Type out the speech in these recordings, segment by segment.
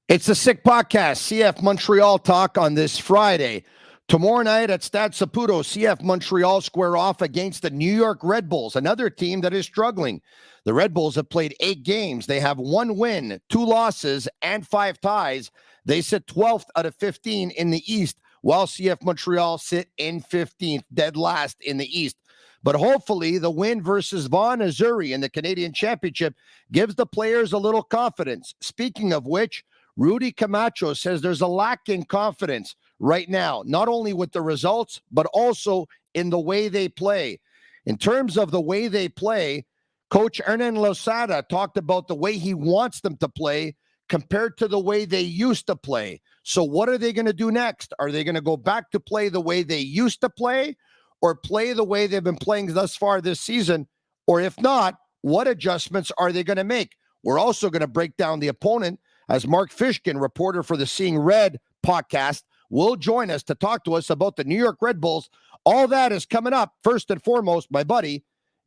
It's the Sick Podcast, CF Montreal talk on this Friday. Tomorrow night at Stade Saputo, CF Montreal square off against the New York Red Bulls, another team that is struggling. The Red Bulls have played 8 games. They have 1 win, 2 losses, and 5 ties. They sit 12th out of 15 in the East, while CF Montreal sit in 15th, dead last in the East. But hopefully the win versus Vaughan Azzurri in the Canadian Championship gives the players a little confidence. Speaking of which, Rudy Camacho says there's a lack in confidence right now, not only with the results, but also in the way they play. In terms of the way they play, Coach Hernan Losada talked about the way he wants them to play compared to the way they used to play. So what are they going to do next? Are they going to go back to play the way they used to play or play the way they've been playing thus far this season? Or if not, what adjustments are they going to make? We're also going to break down the opponent as Mark Fishkin, reporter for the Seeing Red podcast, will join us to talk to us about the New York Red Bulls. All that is coming up. First and foremost, my buddy,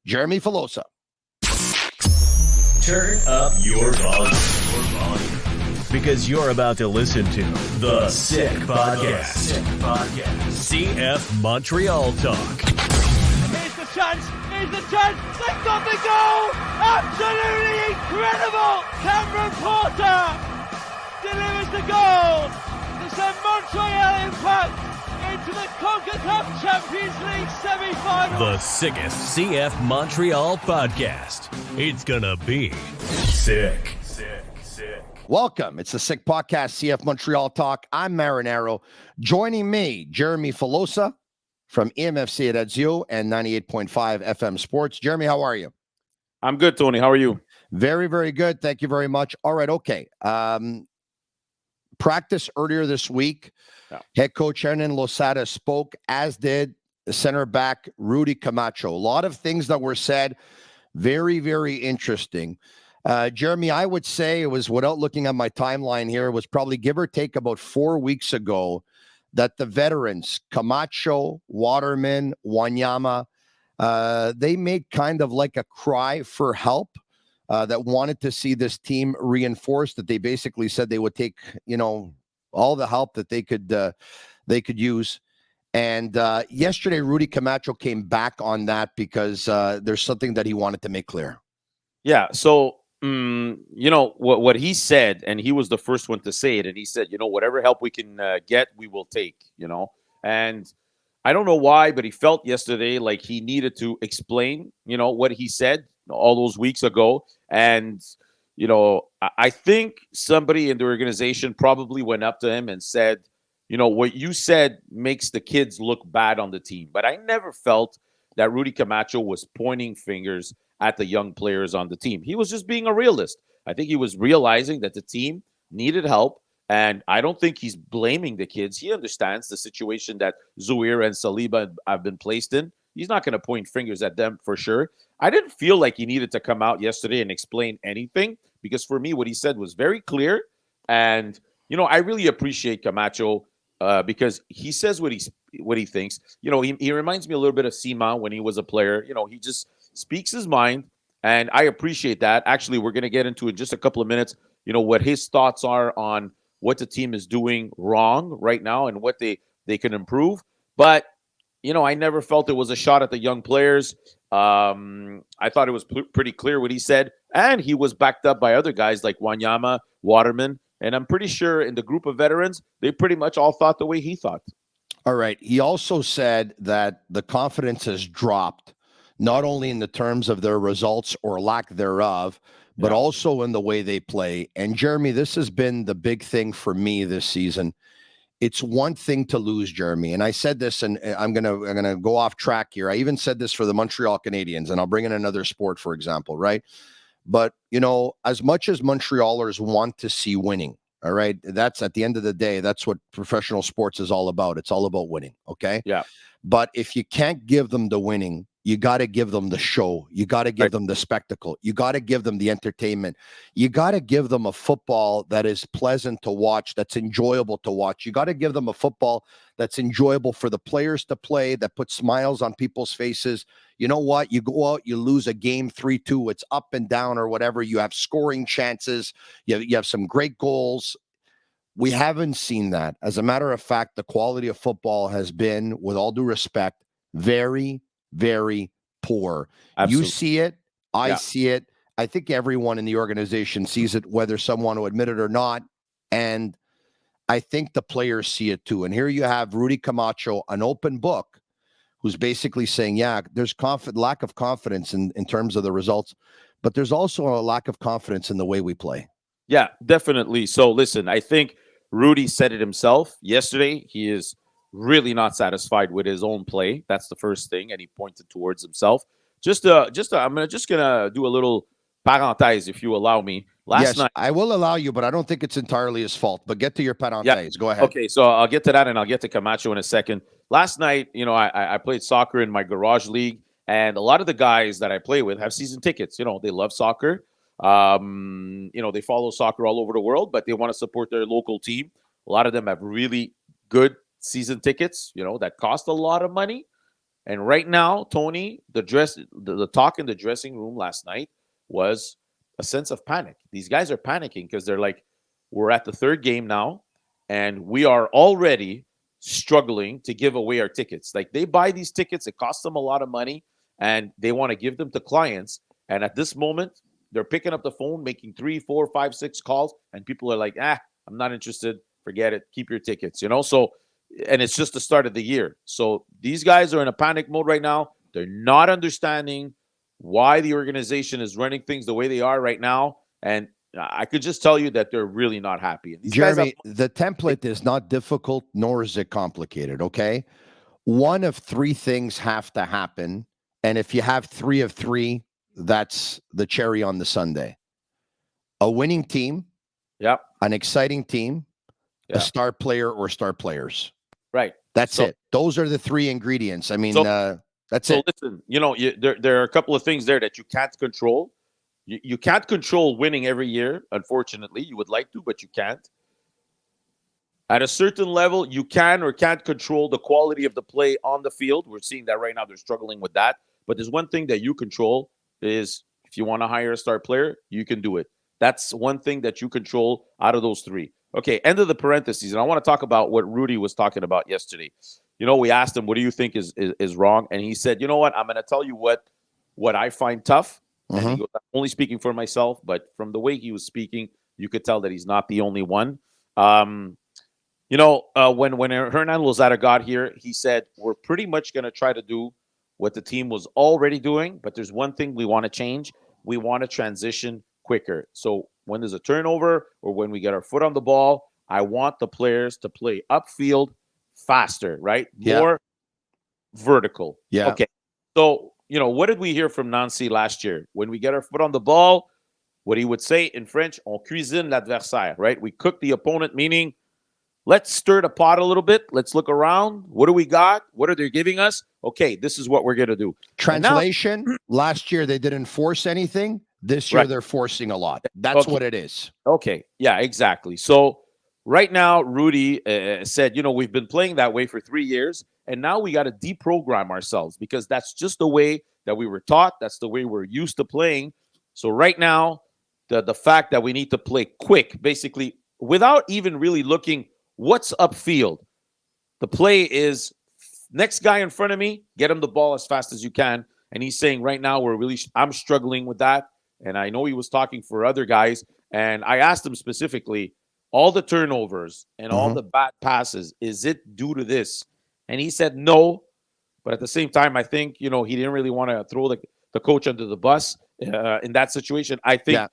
Jeremy Filosa. Turn up your volume. Because you're about to listen to The Sick Podcast. CF Montreal Talk. Here's the chance. They've got the goal. Absolutely incredible. Cameron Porter delivers the goal to send Montreal Impact into the CONCACAF Champions League semi-final. The sickest CF Montreal podcast. It's gonna be sick. Welcome. It's the Sick Podcast, CF Montreal Talk. I'm Marinaro. Joining me, Jeremy Filosa from EMFC at Edzio and 98.5 FM Sports. Jeremy, how are you? I'm good, Tony. How are you? Very, very good. Thank you very much. All right, okay. Practice earlier this week. Yeah. Head coach Hernan Losada spoke, as did the center back Rudy Camacho. A lot of things that were said. Very, very interesting. Jeremy, I would say it was, without looking at my timeline here, it was probably give or take about 4 weeks ago that the veterans, Camacho, Waterman, Wanyama, they made kind of like a cry for help that wanted to see this team reinforced, that they basically said they would take, all the help that they could use. And yesterday, Rudy Camacho came back on that because there's something that he wanted to make clear. Yeah. So, what he said, and he was the first one to say it, and he said, whatever help we can get, we will take, And I don't know why, but he felt yesterday like he needed to explain, what he said all those weeks ago. And, I think somebody in the organization probably went up to him and said, what you said makes the kids look bad on the team. But I never felt that Rudy Camacho was pointing fingers at the young players on the team. He was just being a realist. I think he was realizing that the team needed help, and I don't think he's blaming the kids. He understands the situation that Zouir and Saliba have been placed in. He's not going to point fingers at them for sure. I didn't feel like he needed to come out yesterday and explain anything because for me, what he said was very clear. And, I really appreciate Camacho because he says what he thinks. He reminds me a little bit of Sima when he was a player. He just speaks his mind, and I appreciate that. Actually, we're going to get into in just a couple of minutes, what his thoughts are on what the team is doing wrong right now and what they can improve. But, I never felt it was a shot at the young players. I thought it was pretty clear what he said, and he was backed up by other guys like Wanyama, Waterman, and I'm pretty sure in the group of veterans, they pretty much all thought the way he thought. All right. He also said that the confidence has dropped, not only in the terms of their results or lack thereof, but also in the way they play. And Jeremy, this has been the big thing for me this season. It's one thing to lose, Jeremy. And I said this, and I'm gonna go off track here. I even said this for the Montreal Canadiens, and I'll bring in another sport, for example, right? But, as much as Montrealers want to see winning, all right, that's at the end of the day, that's what professional sports is all about. It's all about winning, okay? Yeah. But if you can't give them the winning, you got to give them the show. You got to give them the spectacle. You got to give them the entertainment. You got to give them a football that is pleasant to watch, that's enjoyable to watch. You got to give them a football that's enjoyable for the players to play, that puts smiles on people's faces. You know what? You go out, you lose a game 3-2. It's up and down or whatever. You have scoring chances. You have some great goals. we haven't seen that. As a matter of fact, the quality of football has been, with all due respect, very, very poor. Absolutely. You see it. I Yeah. see it. I think everyone in the organization sees it, whether some want to admit it or not. And I think the players see it too. And here you have Rudy Camacho, an open book, who's basically saying, yeah, there's lack of confidence in terms of the results, but there's also a lack of confidence in the way we play. Yeah, definitely. So listen, I think Rudy said it himself yesterday. He is really not satisfied with his own play. That's the first thing, and he pointed towards himself. I'm gonna do a little parenthèse, if you allow me. Last night, I will allow you, but I don't think it's entirely his fault. But get to your parenthèse. Yeah. Go ahead. Okay, so I'll get to that, and I'll get to Camacho in a second. Last night, I played soccer in my garage league, and a lot of the guys that I play with have season tickets. They love soccer. They follow soccer all over the world, but they want to support their local team. A lot of them have really good season tickets, that cost a lot of money. And right now, Tony, the talk in the dressing room last night was a sense of panic. These guys are panicking because they're like, we're at the third game now, and we are already struggling to give away our tickets. Like, they buy these tickets, it costs them a lot of money, and they want to give them to clients. And at this moment, they're picking up the phone, making 3, 4, 5, 6 calls, and people are like, I'm not interested. Forget it. Keep your tickets, So, and it's just the start of the year. So these guys are in a panic mode right now. They're not understanding why the organization is running things the way they are right now. And I could just tell you that they're really not happy. And Jeremy, the template is not difficult, nor is it complicated, okay? One of three things have to happen. And if you have 3 of 3, that's the cherry on the sundae. A winning team, an exciting team, a star player or star players. Right. That's it. Those are the 3 ingredients. I mean, that's it. So listen, there are a couple of things there that you can't control. You can't control winning every year, unfortunately. You would like to, but you can't. At a certain level, you can or can't control the quality of the play on the field. We're seeing that right now. They're struggling with that. But there's one thing that you control is if you want to hire a star player, you can do it. That's one thing that you control out of those 3. Okay, end of the parentheses. And I want to talk about what Rudy was talking about yesterday. We asked him, what do you think is wrong? And he said, you know what? I'm going to tell you what I find tough. And he goes, I'm only speaking for myself, but from the way he was speaking, you could tell that he's not the only one. When Hernan Lozada got here, he said, we're pretty much going to try to do what the team was already doing, but there's one thing we want to change. We want to transition quicker. So when there's a turnover or when we get our foot on the ball, I want the players to play upfield faster, right? More vertical. Yeah. Okay. So, what did we hear from Nancy last year? When we get our foot on the ball, what he would say in French, on cuisine l'adversaire, right? We cook the opponent, meaning let's stir the pot a little bit. Let's look around. What do we got? What are they giving us? Okay, this is what we're going to do. Translation, last year they didn't force anything. This year they're forcing a lot. That's what it is. Okay, yeah, exactly. So right now, Rudy said, we've been playing that way for 3 years, and now we got to deprogram ourselves because that's just the way that we were taught. That's the way we're used to playing. So right now, the fact that we need to play quick, basically, without even really looking what's upfield. The play is next guy in front of me, get him the ball as fast as you can. And he's saying right now I'm struggling with that. And I know he was talking for other guys. And I asked him specifically, all the turnovers and all the bad passes, is it due to this? And he said no. But at the same time, I think, he didn't really want to throw the coach under the bus in that situation. I think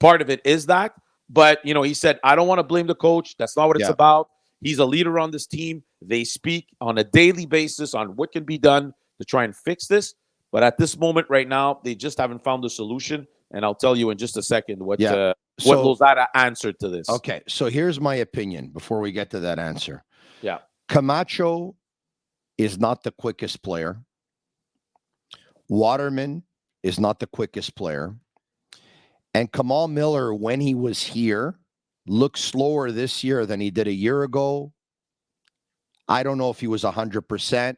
part of it is that. But, he said, I don't want to blame the coach. That's not what it's about. He's a leader on this team. They speak on a daily basis on what can be done to try and fix this. But at this moment right now, they just haven't found the solution. And I'll tell you in just a second what Lozada answered to this. Okay, so here's my opinion before we get to that answer. Yeah. Camacho is not the quickest player. Waterman is not the quickest player. And Kamal Miller, when he was here, looked slower this year than he did a year ago. I don't know if he was 100%.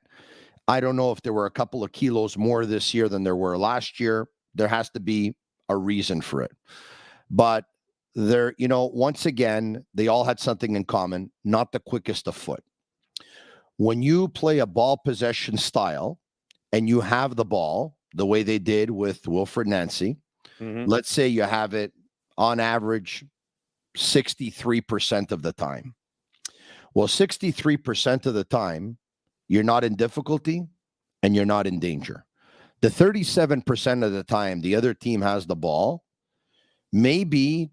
I don't know if there were a couple of kilos more this year than there were last year. There has to be a reason for it. But they're, once again, they all had something in common, not the quickest of foot. When you play a ball possession style and you have the ball the way they did with Wilfred Nancy, let's say you have it on average 63% of the time. Well, 63% of the time, you're not in difficulty and you're not in danger. The 37% of the time the other team has the ball, maybe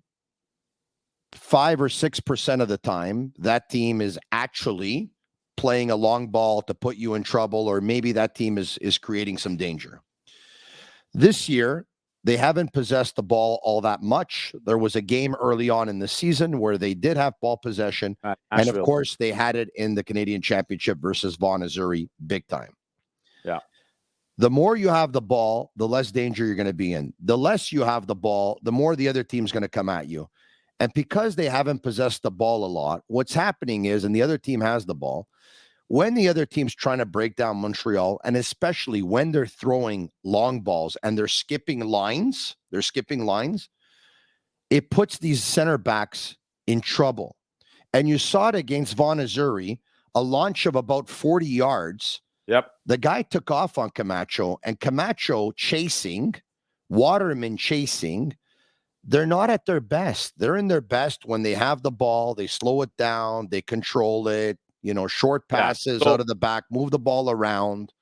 5 or 6% of the time that team is actually playing a long ball to put you in trouble, or maybe that team is creating some danger. This year, they haven't possessed the ball all that much. There was a game early on in the season where they did have ball possession. And of course, they had it in the Canadian Championship versus Vaughan, Missouri, big time. Yeah. The more you have the ball, the less danger you're going to be in. The less you have the ball, the more the other team's going to come at you. And because they haven't possessed the ball a lot, what's happening is, and the other team has the ball, when the other team's trying to break down Montreal, and especially when they're throwing long balls and they're skipping lines, it puts these center backs in trouble. And you saw it against Vaughan, Missouri, a launch of about 40 yards. Yep. The guy took off on Camacho, and Camacho chasing, Waterman chasing. They're not at their best. They're in their best when they have the ball, they slow it down, they control it, short passes out of the back, move the ball around.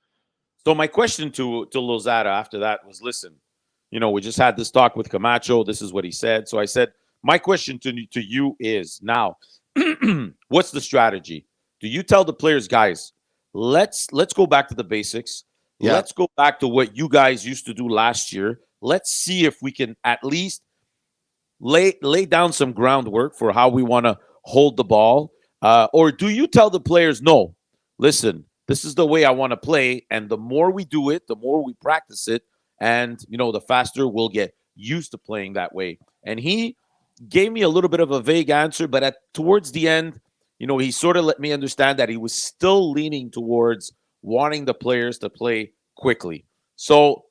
So my question to Lozada after that was, listen, we just had this talk with Camacho. This is what he said. So I said, my question to you is now, what's the strategy? Do you tell the players, guys, let's go back to the basics. Yeah. Let's go back to what you guys used to do last year. Let's see if we can at least lay down some groundwork for how we want to hold the ball. Or do you tell the players, no, listen, this is the way I want to play, and the more we do it, the more we practice it, and, the faster we'll get used to playing that way. And he gave me a little bit of a vague answer, but towards the end, he sort of let me understand that he was still leaning towards wanting the players to play quickly. So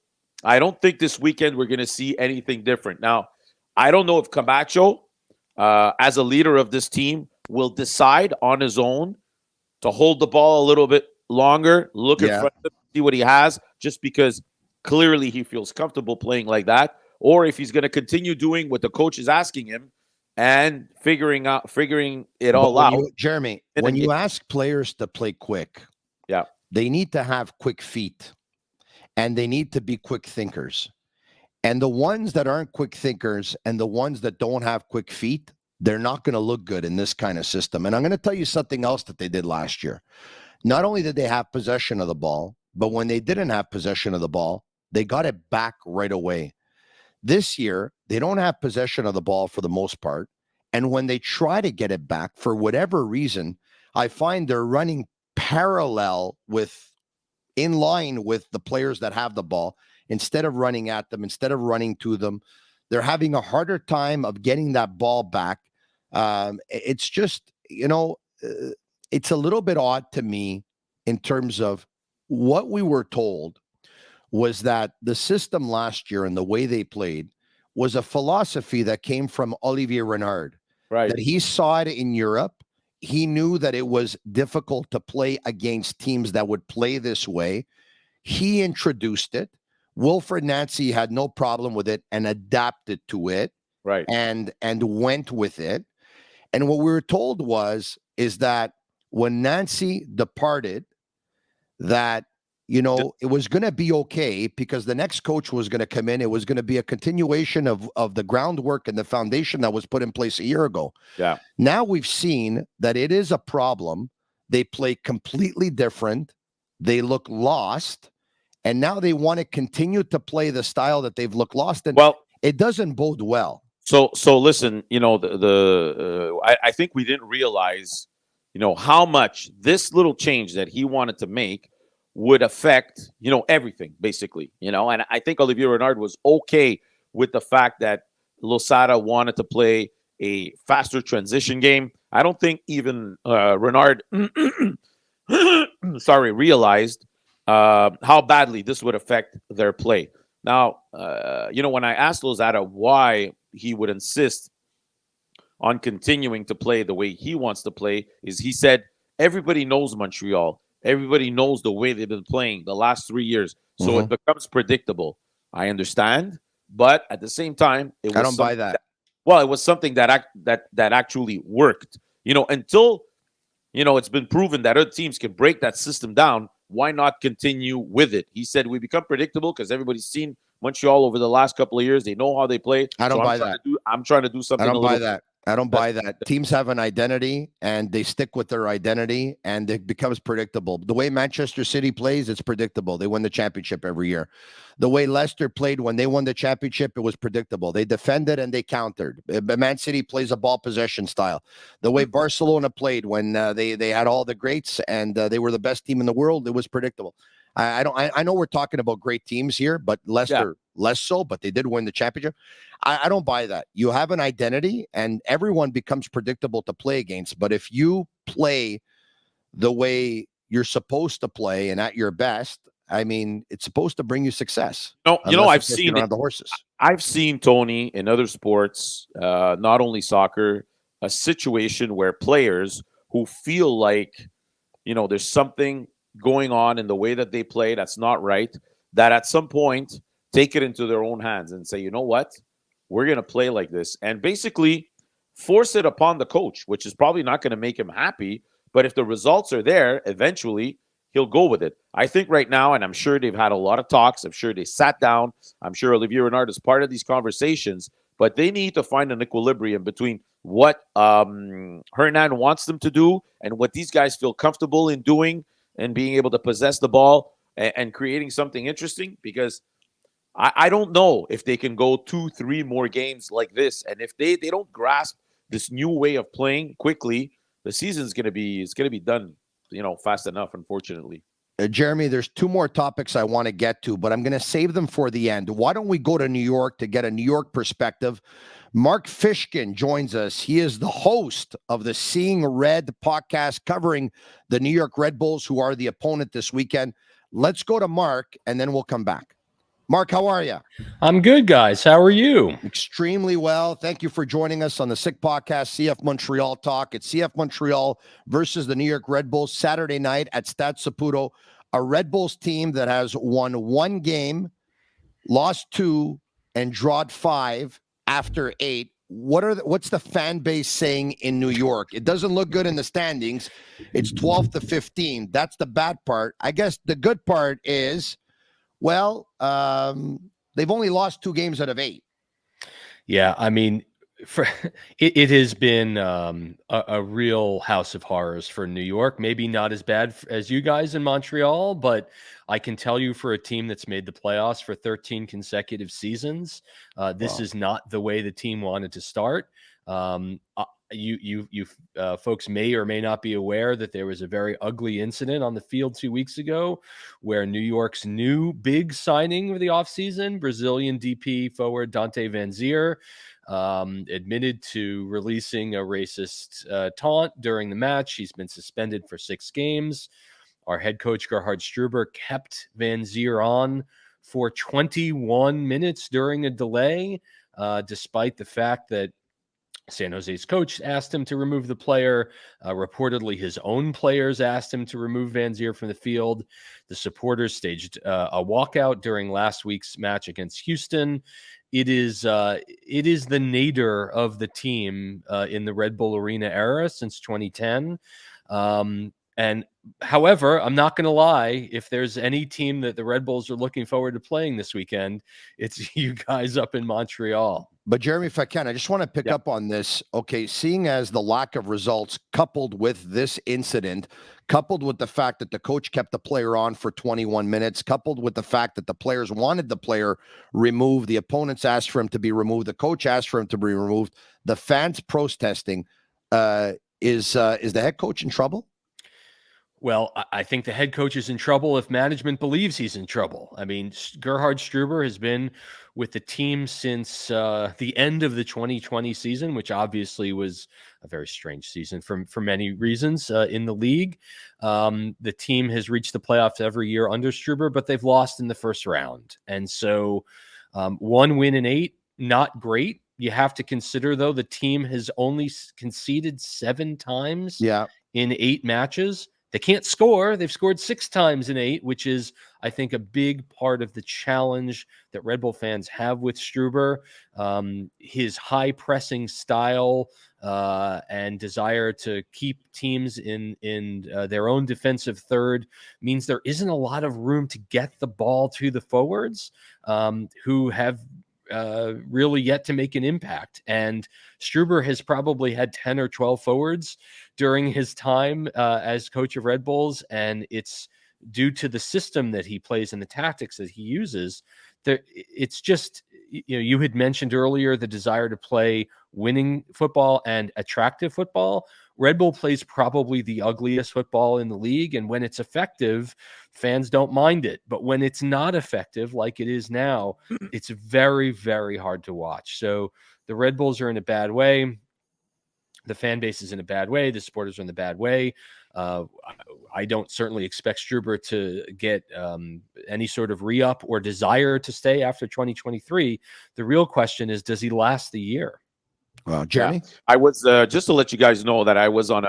I don't think this weekend we're going to see anything different. Now, I don't know if Camacho, as a leader of this team, will decide on his own to hold the ball a little bit longer, look in front of him, see what he has, just because clearly he feels comfortable playing like that, or if he's going to continue doing what the coach is asking him and figuring it all out. Jeremy, when you ask players to play quick, they need to have quick feet, and they need to be quick thinkers. And the ones that aren't quick thinkers and the ones that don't have quick feet, they're not going to look good in this kind of system. And I'm going to tell you something else that they did last year. Not only did they have possession of the ball, but when they didn't have possession of the ball, they got it back right away. This year, they don't have possession of the ball for the most part. And when they try to get it back, for whatever reason, I find they're running in line with the players that have the ball. Instead of running at them, instead of running to them, they're having a harder time of getting that ball back. It's just, it's a little bit odd to me in terms of what we were told was that the system last year and the way they played was a philosophy that came from Olivier Renard. Right. That he saw it in Europe. He knew that it was difficult to play against teams that would play this way. He introduced it. Wilfred Nancy had no problem with it and adapted to it, right? And went with it. And what we were told is that when Nancy departed, that it was going to be okay because the next coach was going to come in. It was going to be a continuation of the groundwork and the foundation that was put in place a year ago. Yeah. Now we've seen that it is a problem. They play completely different. They look lost. And now they want to continue to play the style that they've looked lost in. Well, it doesn't bode well. So listen, I think we didn't realize, how much this little change that he wanted to make would affect, everything basically, and I think Olivier Renard was okay with the fact that Losada wanted to play a faster transition game. I don't think even Renard, realized how badly this would affect their play. Now, when I asked Lozada why he would insist on continuing to play the way he wants to play is he said everybody knows Montreal. Everybody knows the way they've been playing the last 3 years. So it becomes predictable. I understand, but at the same time, I don't buy that. It was something that actually worked. Until it's been proven that other teams can break that system down. Why not continue with it? He said we become predictable because everybody's seen Montreal over the last couple of years. They know how they play. I don't buy that. I'm trying to do something. I don't buy that. I don't buy that. Teams have an identity, and they stick with their identity, and it becomes predictable. The way Manchester City plays, it's predictable. They win the championship every year. The way Leicester played when they won the championship, it was predictable. They defended and they countered. Man City plays a ball possession style. The way Barcelona played when they had all the greats and they were the best team in the world, it was predictable. I know we're talking about great teams here, but Leicester less so, but they did win the championship. I don't buy that. You have an identity and everyone becomes predictable to play against. But if you play the way you're supposed to play and at your best, I mean, it's supposed to bring you success. No, I've seen the horses. I've seen, Tony, in other sports, not only soccer, a situation where players who feel like, there's something going on in the way that they play that's not right, that at some point take it into their own hands and say, you know what, we're going to play like this, and basically force it upon the coach, which is probably not going to make him happy, but if the results are there, eventually he'll go with it. I think right now, and I'm sure they've had a lot of talks, I'm sure they sat down, I'm sure Olivier Renard is part of these conversations, but they need to find an equilibrium between what Hernan wants them to do and what these guys feel comfortable in doing and being able to possess the ball and creating something interesting, because I don't know if they can go 2-3 more games like this. And if they don't grasp this new way of playing quickly, the season's going to be done, fast enough, unfortunately. Jeremy, there's 2 more topics I want to get to, but I'm going to save them for the end. Why don't we go to New York to get a New York perspective? Mark Fishkin joins us. He is the host of the Seeing Red podcast covering the New York Red Bulls, who are the opponent this weekend. Let's go to Mark, and then we'll come back. Mark, how are you? I'm good, guys. How are you? Extremely well. Thank you for joining us on the Sick Podcast, CF Montreal Talk. It's CF Montreal versus the New York Red Bulls Saturday night at Stade Saputo, a Red Bulls team that has won 1 game, lost 2, and drawed 5 after 8. What's the fan base saying in New York? It doesn't look good in the standings. It's 12-15. That's the bad part. I guess the good part is, well, they've only lost 2 games out of 8. Yeah, I mean, it has been a real house of horrors for New York. Maybe not as bad as you guys in Montreal, but I can tell you, for a team that's made the playoffs for 13 consecutive seasons, this is not the way the team wanted to start. You folks may or may not be aware that there was a very ugly incident on the field 2 weeks ago where New York's new big signing of the offseason, Brazilian DP forward Dante Van Zier, admitted to releasing a racist taunt during the match. He's been suspended for 6 games. Our head coach, Gerhard Struber, kept Van Zier on for 21 minutes during a delay, despite the fact that San Jose's coach asked him to remove the player. Reportedly, his own players asked him to remove Van Zier from the field. The supporters staged a walkout during last week's match against Houston. It is the nadir of the team in the Red Bull Arena era since 2010. And however, I'm not going to lie, if there's any team that the Red Bulls are looking forward to playing this weekend, it's you guys up in Montreal. But Jeremy, if I can, I just want to pick up on this. Okay, seeing as the lack of results coupled with this incident, coupled with the fact that the coach kept the player on for 21 minutes, coupled with the fact that the players wanted the player removed, the opponents asked for him to be removed, the coach asked for him to be removed, the fans protesting, is the head coach in trouble? Well, I think the head coach is in trouble if management believes he's in trouble. I mean, Gerhard Struber has been with the team since the end of the 2020 season, which obviously was a very strange season for many reasons in the league. The team has reached the playoffs every year under Struber, but they've lost in the first round. And so 1 win in 8, not great. You have to consider, though, the team has only conceded 7 times in 8 matches. They can't score. They've scored 6 times in 8, which is, I think, a big part of the challenge that Red Bull fans have with Struber. His high pressing style and desire to keep teams in their own defensive third means there isn't a lot of room to get the ball to the forwards who have really yet to make an impact. And Struber has probably had 10 or 12 forwards during his time as coach of Red Bulls, and it's due to the system that he plays and the tactics that he uses. It's just, you had mentioned earlier the desire to play winning football and attractive football. Red Bull plays probably the ugliest football in the league, and when it's effective, fans don't mind it. But when it's not effective, like it is now, it's very, very hard to watch. So the Red Bulls are in a bad way. The fan base is in a bad way. The supporters are in the bad way. I don't certainly expect Struber to get any sort of re-up or desire to stay after 2023. The real question is, does he last the year? Jeremy? Yeah. I was just to let you guys know that I was on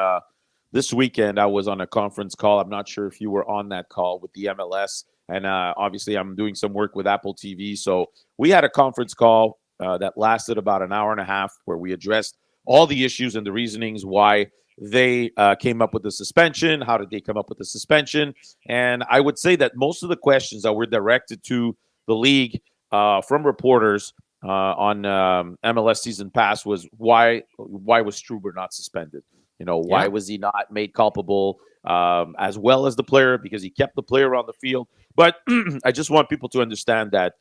this weekend. I was on a conference call. I'm not sure if you were on that call with the MLS, and obviously I'm doing some work with Apple TV. So we had a conference call that lasted about an hour and a half, where we addressed all the issues and the reasonings why they came up with the suspension. How did they come up with the suspension? And I would say that most of the questions that were directed to the league from reporters on MLS Season Pass was why was Struber not suspended? Why was he not made culpable as well as the player, because he kept the player on the field? But I just want people to understand that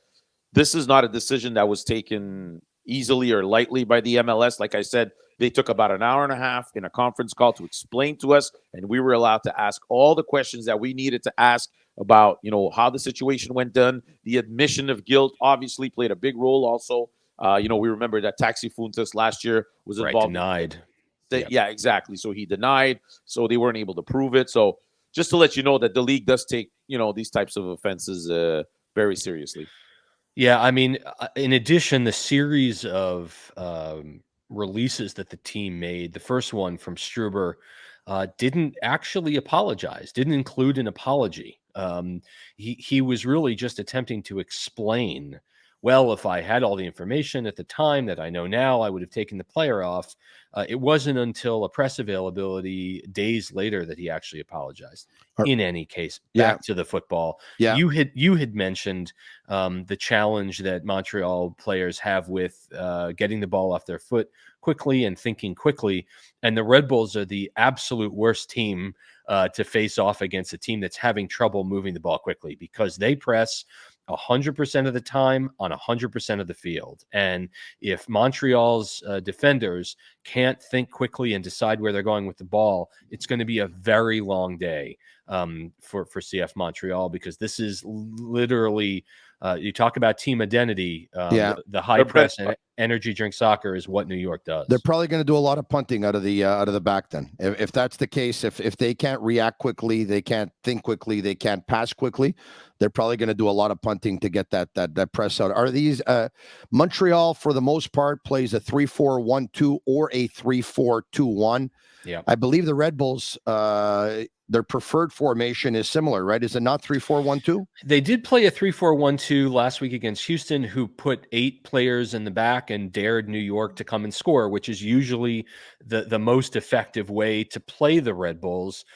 this is not a decision that was taken easily or lightly by the MLS. Like I said, they took about an hour and a half in a conference call to explain to us, and we were allowed to ask all the questions that we needed to ask about, how the situation went down. The admission of guilt obviously played a big role also. We remember that Taxi Fuentes last year was involved. Denied. Yeah, exactly. So he denied, so they weren't able to prove it. So just to let you know that the league does take, these types of offenses very seriously. Yeah, I mean, in addition, the series of releases that the team made, the first one from Struber didn't actually apologize, didn't include an apology. He was really just attempting to explain, well, if I had all the information at the time that I know now, I would have taken the player off. It wasn't until a press availability days later that he actually apologized. In any case, back to the football. Yeah. You had mentioned the challenge that Montreal players have with getting the ball off their foot quickly and thinking quickly. And the Red Bulls are the absolute worst team to face off against a team that's having trouble moving the ball quickly, because they press 100% of the time on 100% of the field. And if Montreal's defenders can't think quickly and decide where they're going with the ball, it's going to be a very long day for CF Montreal, because this is literally you talk about team identity. The high press and energy drink soccer is what New York does. They're probably going to do a lot of punting out of the back. Then, if that's the case, if they can't react quickly, they can't think quickly, they can't pass quickly, they're probably going to do a lot of punting to get that press out. Are these Montreal, for the most part, plays a 3-4-1-2 or a 3-4-2-1? Yeah, I believe the Red Bulls, their preferred formation is similar, right? Is it not 3-4-1-2? They did play a 3-4-1-2 last week against Houston, who put 8 players in the back and dared New York to come and score, which is usually the most effective way to play the Red Bulls,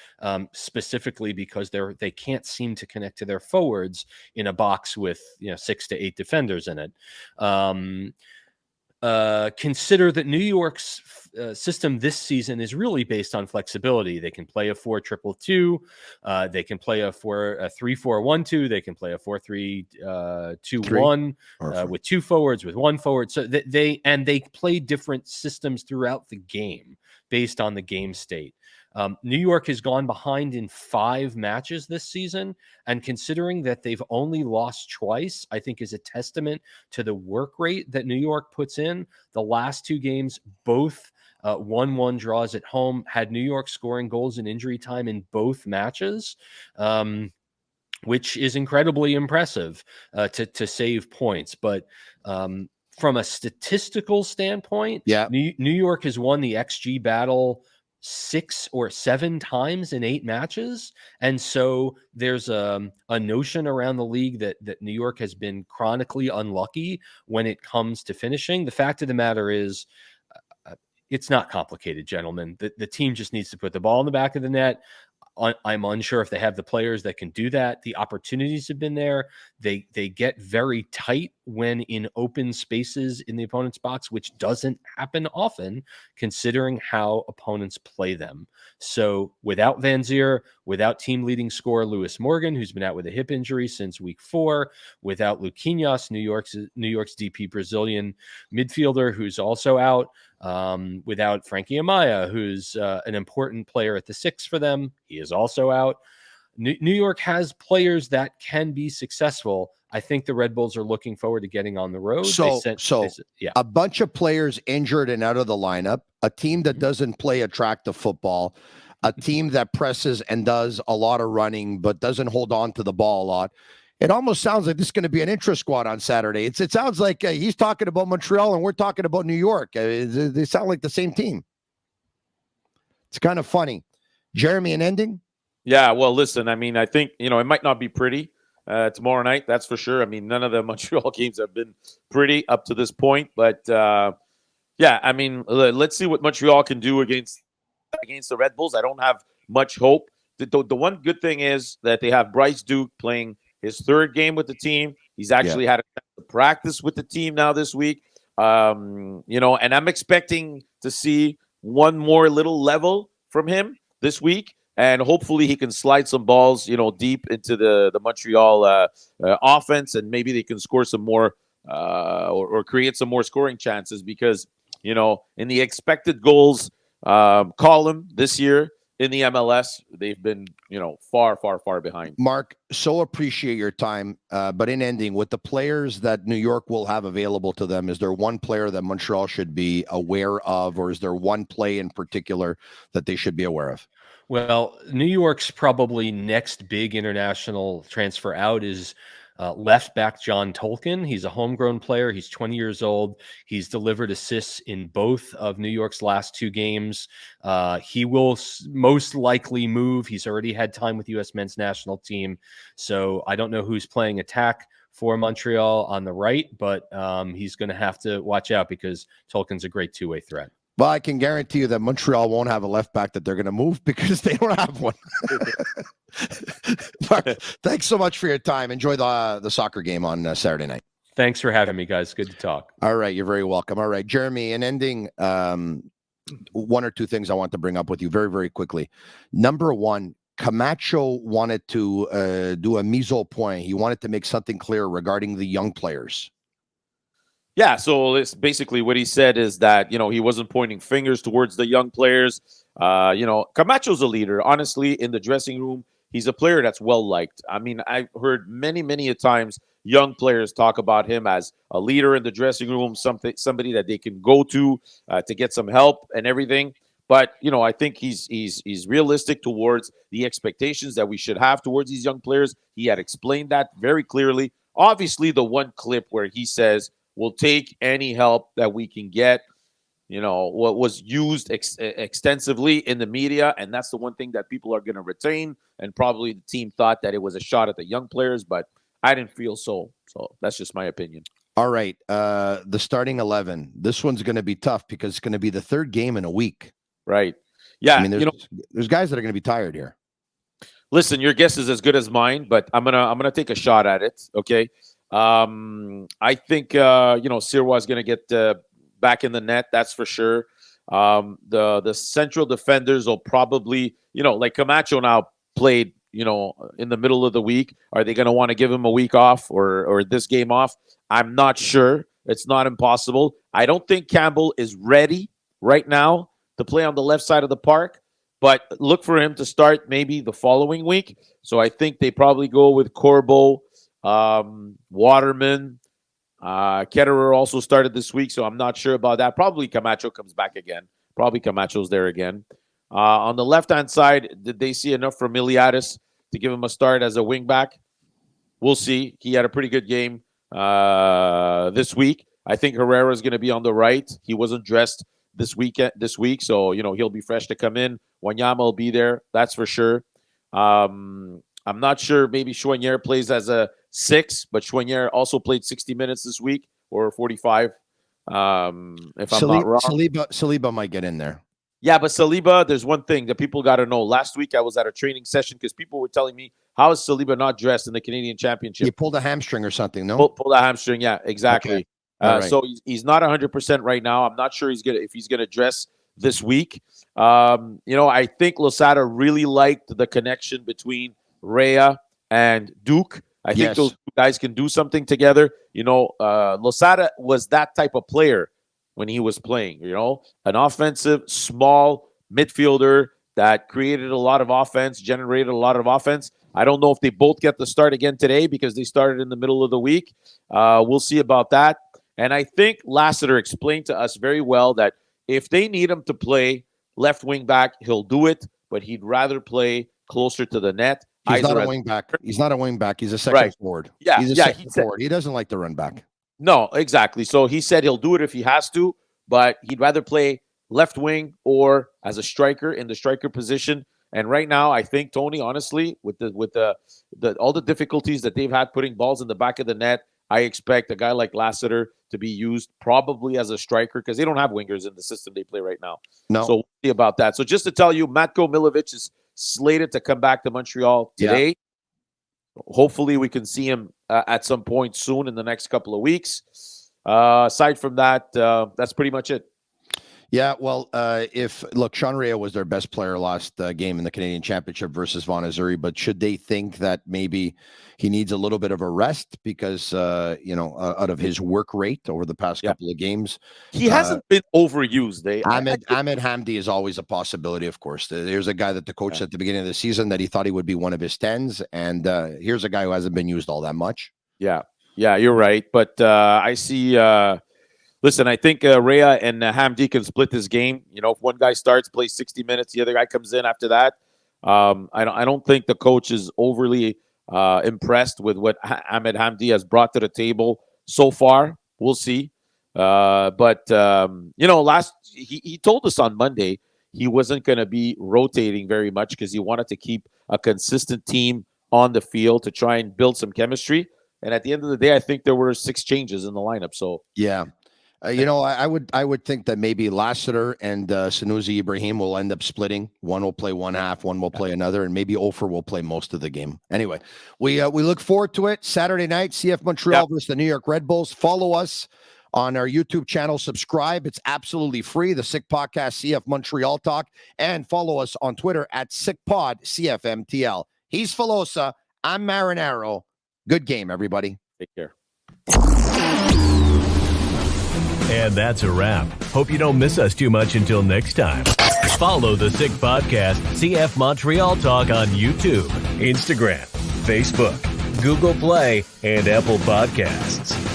specifically because they can't seem to connect to their forwards in a box with 6 to 8 defenders in it. Consider that New York's system this season is really based on flexibility. They can play a 4-2-2. They can play a 3-4-1-2. They can play a 4-3-2-1 with 2 forwards, with 1 forward. So they play different systems throughout the game based on the game state. New York has gone behind in 5 matches this season, and considering that they've only lost twice, I think is a testament to the work rate that New York puts in. The last 2 games, both 1-1 draws at home, had New York scoring goals in injury time in both matches, which is incredibly impressive to save points. But from a statistical standpoint, Yeah. New York has won the XG battle 6 or 7 times in 8 matches. And so there's a notion around the league that New York has been chronically unlucky when it comes to finishing. The fact of the matter is, it's not complicated, gentlemen. The team just needs to put the ball in the back of the net. I'm unsure if they have the players that can do that. The opportunities have been there. They get very tight when in open spaces in the opponent's box, which doesn't happen often considering how opponents play them. So without Van Zier, without team leading scorer Lewis Morgan, who's been out with a hip injury since week 4, without Luquinhas, New York's DP Brazilian midfielder, who's also out, without Frankie Amaya, who's an important player at the 6 for them. He is also out. New York has players that can be successful. I think the Red Bulls are looking forward to getting on the road. Yeah, a bunch of players injured and out of the lineup, a team that doesn't play attractive football, a team that presses and does a lot of running but doesn't hold on to the ball a lot. It almost sounds like this is going to be an intra squad on Saturday. It sounds like he's talking about Montreal and we're talking about New York. They sound like the same team. It's kind of funny. Jeremy, an ending? Yeah, well, listen, I mean, I think, it might not be pretty tomorrow night, that's for sure. I mean, none of the Montreal games have been pretty up to this point. But, yeah, I mean, let's see what Montreal can do against the Red Bulls. I don't have much hope. The one good thing is that they have Bryce Duke playing his 3rd game with the team. He's actually had a chance to practice with the team now this week. And I'm expecting to see one more little level from him this week. And hopefully he can slide some balls, deep into the Montreal offense, and maybe they can score some more or create some more scoring chances because, in the expected goals column this year in the MLS, they've been, far, far, far behind. Mark, so appreciate your time. But in ending, with the players that New York will have available to them, is there one player that Montreal should be aware of, or is there one play in particular that they should be aware of? Well, New York's probably next big international transfer out is left back John Tolkien. He's a homegrown player. He's 20 years old. He's delivered assists in both of New York's last 2 games. He will most likely move. He's already had time with U.S. men's national team. So I don't know who's playing attack for Montreal on the right, but he's going to have to watch out because Tolkien's a great 2-way threat. Well, I can guarantee you that Montreal won't have a left back that they're going to move because they don't have one. Mark, thanks so much for your time. Enjoy the soccer game on Saturday night. Thanks for having me, guys. Good to talk. All right. You're very welcome. All right, Jeremy, in ending, 1 or 2 things I want to bring up with you very, very quickly. Number 1, Camacho wanted to do a mise au point. He wanted to make something clear regarding the young players. Yeah, so it's basically what he said is that, he wasn't pointing fingers towards the young players. Camacho's a leader. Honestly, in the dressing room, he's a player that's well-liked. I mean, I've heard many, many a times young players talk about him as a leader in the dressing room, somebody that they can go to get some help and everything. But, I think he's realistic towards the expectations that we should have towards these young players. He had explained that very clearly. Obviously, the one clip where he says, we'll take any help that we can get, what was used extensively in the media. And that's the one thing that people are going to retain. And probably the team thought that it was a shot at the young players, but I didn't feel so. So that's just my opinion. All right. The starting 11. This one's going to be tough because it's going to be the 3rd game in a week. Right. Yeah. I mean, there's guys that are going to be tired here. Listen, your guess is as good as mine, but I'm gonna take a shot at it. Okay. I think Sirois is going to get back in the net. That's for sure. The central defenders will probably, like Camacho now played, in the middle of the week. Are they going to want to give him a week off or this game off? I'm not sure. It's not impossible. I don't think Campbell is ready right now to play on the left side of the park, but look for him to start maybe the following week. So I think they probably go with Corbo. Waterman, Ketterer also started this week, so I'm not sure about that. Probably Camacho comes back again. Probably Camacho's there again. On the left-hand side, did they see enough from Miliadis to give him a start as a wing back? We'll see. He had a pretty good game this week. I think Herrera is going to be on the right. He wasn't dressed this week, so he'll be fresh to come in. Wanyama will be there, that's for sure. I'm not sure. Maybe Choinière plays as a 6, but Choinière also played 60 minutes this week or 45. If I'm not wrong, Saliba might get in there. Yeah, but Saliba, there's one thing that people got to know. Last week I was at a training session because people were telling me, how is Saliba not dressed in the Canadian Championship? He pulled a hamstring or something, no? Pulled a hamstring, yeah, exactly. Okay. Right. So he's not 100% right now. I'm not sure if he's gonna dress this week. I think Losada really liked the connection between Rea and Duke. I think those two guys can do something together. Losada was that type of player when he was playing, an offensive, small midfielder that created a lot of offense, generated a lot of offense. I don't know if they both get the start again today because they started in the middle of the week. We'll see about that. And I think Lassiter explained to us very well that if they need him to play left wing back, he'll do it, but he'd rather play closer to the net. He's not a wing back. He's not a wing back. He's a second forward. Yeah, he's a second forward. He doesn't like to run back. No, exactly. So he said he'll do it if he has to, but he'd rather play left wing or as a striker in the striker position. And right now, I think, Tony, honestly, with all the difficulties that they've had putting balls in the back of the net, I expect a guy like Lassiter to be used probably as a striker because they don't have wingers in the system they play right now. No. So we'll see about that. So just to tell you, Matko Milovic is slated to come back to Montreal today. Yeah. Hopefully we can see him at some point soon in the next couple of weeks. Aside from that, that's pretty much it. Yeah, well, Sean Rea was their best player last game in the Canadian Championship versus Vaughan Azzurri, but should they think that maybe he needs a little bit of a rest because, out of his work rate over the past couple of games? He hasn't been overused. Ahmed Hamdi is always a possibility, of course. There's a guy that the coach said at the beginning of the season that he thought he would be one of his 10s, and here's a guy who hasn't been used all that much. Yeah, you're right. But I see... Listen, I think Rea and Hamdi can split this game. If one guy starts, plays 60 minutes, the other guy comes in after that. I don't think the coach is overly impressed with what Ahmed Hamdi has brought to the table so far. We'll see. He told us on Monday he wasn't going to be rotating very much because he wanted to keep a consistent team on the field to try and build some chemistry. And at the end of the day, I think there were 6 changes in the lineup. So yeah. I would think that maybe Lassiter and Sanusi Ibrahim will end up splitting. One will play one half, one will play another, and maybe Ofer will play most of the game. Anyway, we look forward to it. Saturday night, CF Montreal versus the New York Red Bulls. Follow us on our YouTube channel. Subscribe. It's absolutely free. The Sick Podcast, CF Montreal Talk. And follow us on Twitter at SickPod, CFMTL. He's Filosa. I'm Marinaro. Good game, everybody. Take care. And that's a wrap. Hope you don't miss us too much until next time. Follow the Sick Podcast, CF Montreal Talk on YouTube, Instagram, Facebook, Google Play, and Apple Podcasts.